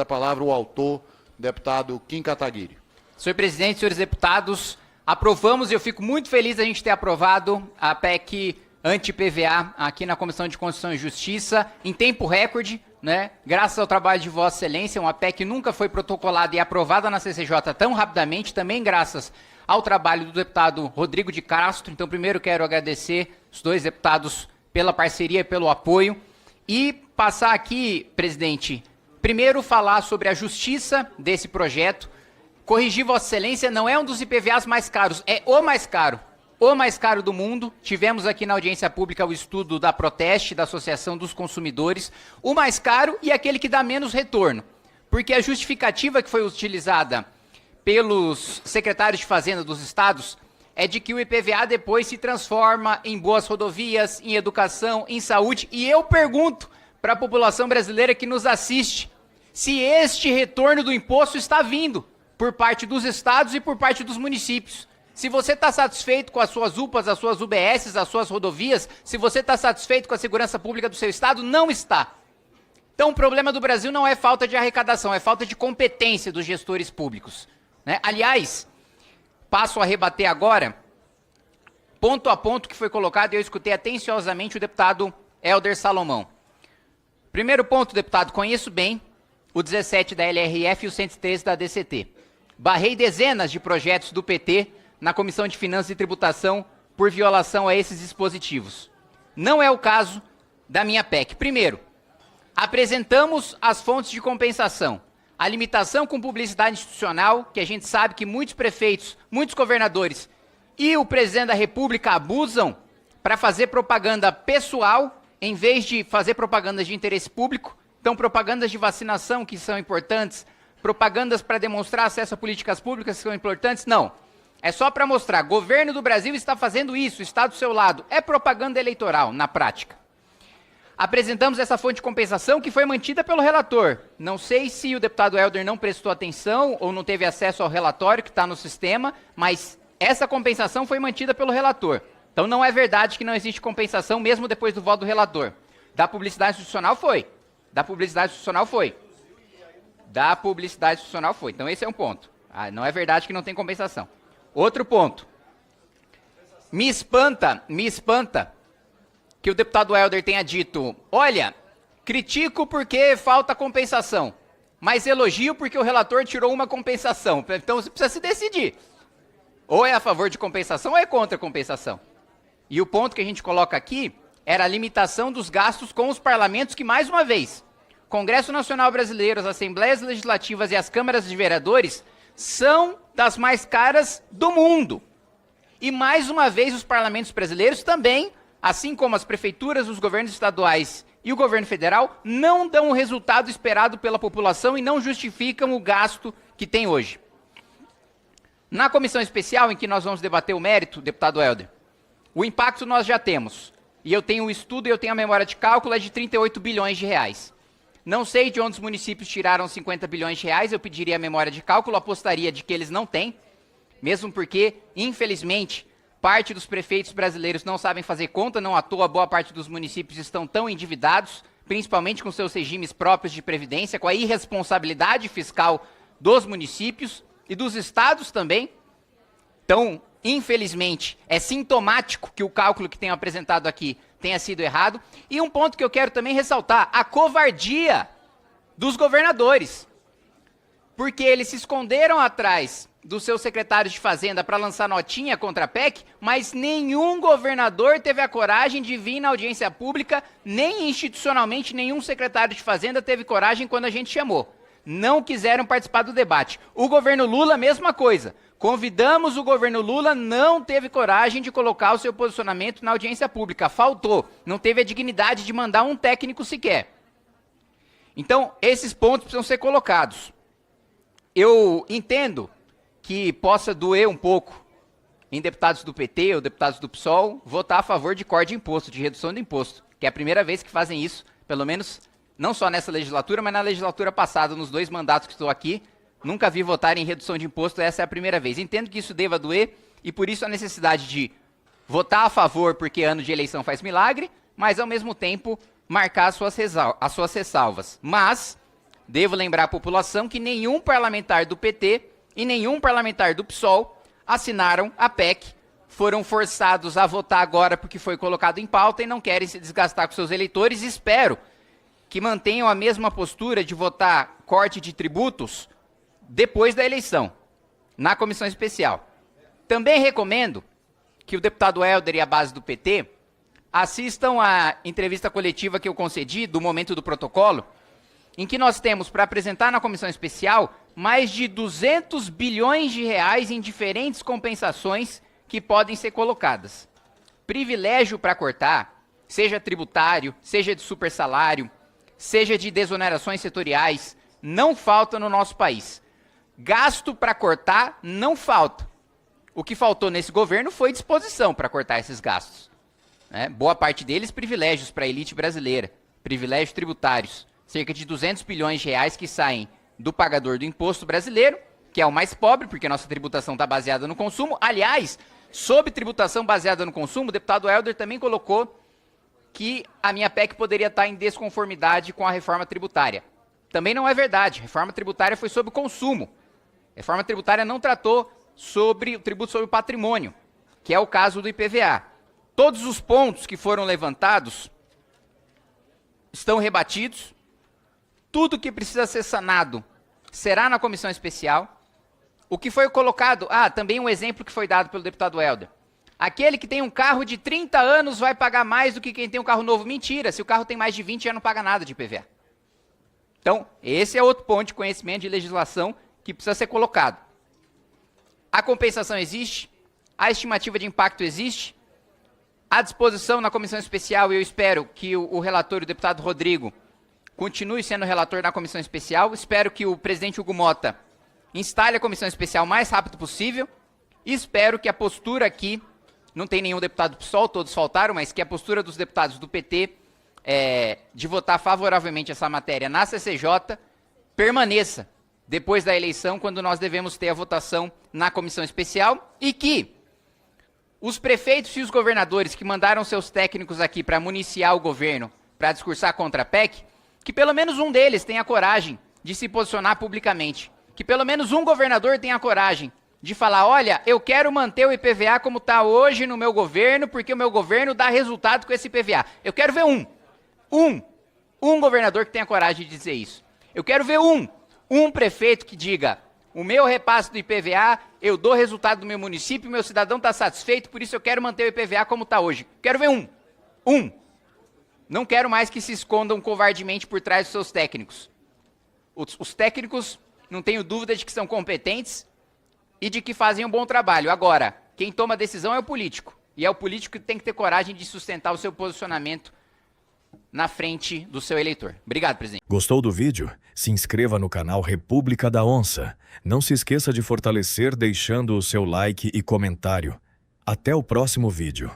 A palavra o autor, deputado Kim Kataguiri. Senhor presidente, senhores deputados, aprovamos e eu fico muito feliz da gente ter aprovado a PEC anti-PVA aqui na Comissão de Constituição e Justiça em tempo recorde, né? Graças ao trabalho de Vossa Excelência, uma PEC que nunca foi protocolada e aprovada na CCJ tão rapidamente, também graças ao trabalho do deputado Rodrigo de Castro. Então, primeiro quero agradecer os dois deputados pela parceria e pelo apoio e passar aqui, presidente, primeiro falar sobre a justiça desse projeto. Corrigir Vossa Excelência, não é um dos IPVAs mais caros, é o mais caro do mundo. Tivemos aqui na audiência pública o estudo da Proteste, da Associação dos Consumidores, o mais caro e aquele que dá menos retorno, porque a justificativa que foi utilizada pelos secretários de Fazenda dos estados é de que o IPVA depois se transforma em boas rodovias, em educação, em saúde, e eu pergunto para a população brasileira que nos assiste se este retorno do imposto está vindo por parte dos estados e por parte dos municípios. Se você está satisfeito com as suas UPAs, as suas UBSs, as suas rodovias, se você está satisfeito com a segurança pública do seu estado, não está. Então o problema do Brasil não é falta de arrecadação, é falta de competência dos gestores públicos, né? Aliás, passo a rebater agora, ponto a ponto que foi colocado, e eu escutei atenciosamente o deputado Helder Salomão. Primeiro ponto, deputado, conheço bem o 17 da LRF e o 113 da DCT. Barrei dezenas de projetos do PT na Comissão de Finanças e Tributação por violação a esses dispositivos. Não é o caso da minha PEC. Primeiro, apresentamos as fontes de compensação. A limitação com publicidade institucional, que a gente sabe que muitos prefeitos, muitos governadores e o presidente da República abusam para fazer propaganda pessoal, em vez de fazer propagandas de interesse público. Então, propagandas de vacinação, que são importantes, propagandas para demonstrar acesso a políticas públicas, que são importantes, não. É só para mostrar, governo do Brasil está fazendo isso, está do seu lado. É propaganda eleitoral, na prática. Apresentamos essa fonte de compensação que foi mantida pelo relator. Não sei se o deputado Helder não prestou atenção ou não teve acesso ao relatório que está no sistema, mas essa compensação foi mantida pelo relator. Então não é verdade que não existe compensação mesmo depois do voto do relator. Da publicidade institucional foi. Da publicidade institucional foi. Da publicidade institucional foi. Então esse é um ponto. Não é verdade que não tem compensação. Outro ponto. Me espanta que o deputado Helder tenha dito, olha, critico porque falta compensação, mas elogio porque o relator tirou uma compensação. Então você precisa se decidir. Ou é a favor de compensação ou é contra compensação. E o ponto que a gente coloca aqui era a limitação dos gastos com os parlamentos que, mais uma vez, Congresso Nacional Brasileiro, as Assembleias Legislativas e as Câmaras de Vereadores são das mais caras do mundo. E, mais uma vez, os parlamentos brasileiros também, assim como as prefeituras, os governos estaduais e o governo federal, não dão o resultado esperado pela população e não justificam o gasto que tem hoje. Na comissão especial em que nós vamos debater o mérito, deputado Helder, o impacto nós já temos. E eu tenho o estudo e eu tenho a memória de cálculo, é de 38 bilhões de reais. Não sei de onde os municípios tiraram 50 bilhões de reais, eu pediria a memória de cálculo, apostaria de que eles não têm, mesmo porque, infelizmente, parte dos prefeitos brasileiros não sabem fazer conta, não à toa boa parte dos municípios estão tão endividados, principalmente com seus regimes próprios de previdência, com a irresponsabilidade fiscal dos municípios e dos estados também. Então, infelizmente, é sintomático que o cálculo que tenho apresentado aqui tenha sido errado. E um ponto que eu quero também ressaltar, a covardia dos governadores. Porque eles se esconderam atrás dos seus secretários de Fazenda para lançar notinha contra a PEC, mas nenhum governador teve a coragem de vir na audiência pública, nem institucionalmente nenhum secretário de Fazenda teve coragem quando a gente chamou. Não quiseram participar do debate. O governo Lula, mesma coisa. Convidamos o governo Lula, não teve coragem de colocar o seu posicionamento na audiência pública. Faltou. Não teve a dignidade de mandar um técnico sequer. Então, esses pontos precisam ser colocados. Eu entendo que possa doer um pouco em deputados do PT ou deputados do PSOL votar a favor de corte de imposto, de redução de imposto, que é a primeira vez que fazem isso, pelo menos não só nessa legislatura, mas na legislatura passada, nos 2 mandatos que estou aqui, nunca vi votar em redução de imposto, essa é a primeira vez. Entendo que isso deva doer e por isso a necessidade de votar a favor porque ano de eleição faz milagre, mas ao mesmo tempo marcar as suas ressalvas. Mas devo lembrar à população que nenhum parlamentar do PT e nenhum parlamentar do PSOL assinaram a PEC, foram forçados a votar agora porque foi colocado em pauta e não querem se desgastar com seus eleitores. Espero que mantenham a mesma postura de votar corte de tributos depois da eleição, na comissão especial. Também recomendo que o deputado Helder e a base do PT assistam à entrevista coletiva que eu concedi do momento do protocolo, em que nós temos para apresentar na comissão especial mais de 200 bilhões de reais em diferentes compensações que podem ser colocadas. Privilégio para cortar, seja tributário, seja de supersalário, seja de desonerações setoriais, não falta no nosso país. Gasto para cortar não falta. O que faltou nesse governo foi disposição para cortar esses gastos. Boa parte deles privilégios para a elite brasileira, privilégios tributários. Cerca de 200 bilhões de reais que saem do pagador do imposto brasileiro, que é o mais pobre, porque nossa tributação está baseada no consumo. Aliás, sob tributação baseada no consumo, o deputado Helder também colocou que a minha PEC poderia estar em desconformidade com a reforma tributária. Também não é verdade. A reforma tributária foi sobre o consumo. A reforma tributária não tratou sobre o tributo sobre o patrimônio, que é o caso do IPVA. Todos os pontos que foram levantados estão rebatidos. Tudo que precisa ser sanado será na comissão especial. O que foi colocado... também um exemplo que foi dado pelo deputado Helder. Aquele que tem um carro de 30 anos vai pagar mais do que quem tem um carro novo. Mentira, se o carro tem mais de 20 já não paga nada de IPVA. Então, esse é outro ponto de conhecimento de legislação que precisa ser colocado. A compensação existe, a estimativa de impacto existe, à disposição na comissão especial, e eu espero que o relator, o deputado Rodrigo, continue sendo relator na comissão especial. Espero que o presidente Hugo Mota instale a comissão especial o mais rápido possível. E espero que a postura aqui, não tem nenhum deputado do PSOL, todos faltaram, mas que a postura dos deputados do PT de votar favoravelmente essa matéria na CCJ permaneça depois da eleição, quando nós devemos ter a votação na comissão especial, e que os prefeitos e os governadores que mandaram seus técnicos aqui para municiar o governo, para discursar contra a PEC, que pelo menos um deles tenha coragem de se posicionar publicamente. Que pelo menos um governador tenha coragem de falar, olha, eu quero manter o IPVA como está hoje no meu governo, porque o meu governo dá resultado com esse IPVA. Eu quero ver um governador que tenha coragem de dizer isso. Eu quero ver um prefeito que diga, o meu repasse do IPVA, eu dou resultado do meu município, o meu cidadão está satisfeito, por isso eu quero manter o IPVA como está hoje. Quero ver um. Não quero mais que se escondam covardemente por trás dos seus técnicos. Os técnicos, não tenho dúvida de que são competentes e de que fazem um bom trabalho. Agora, quem toma a decisão é o político. E é o político que tem que ter coragem de sustentar o seu posicionamento na frente do seu eleitor. Obrigado, presidente. Gostou do vídeo? Se inscreva no canal República da Onça. Não se esqueça de fortalecer deixando o seu like e comentário. Até o próximo vídeo.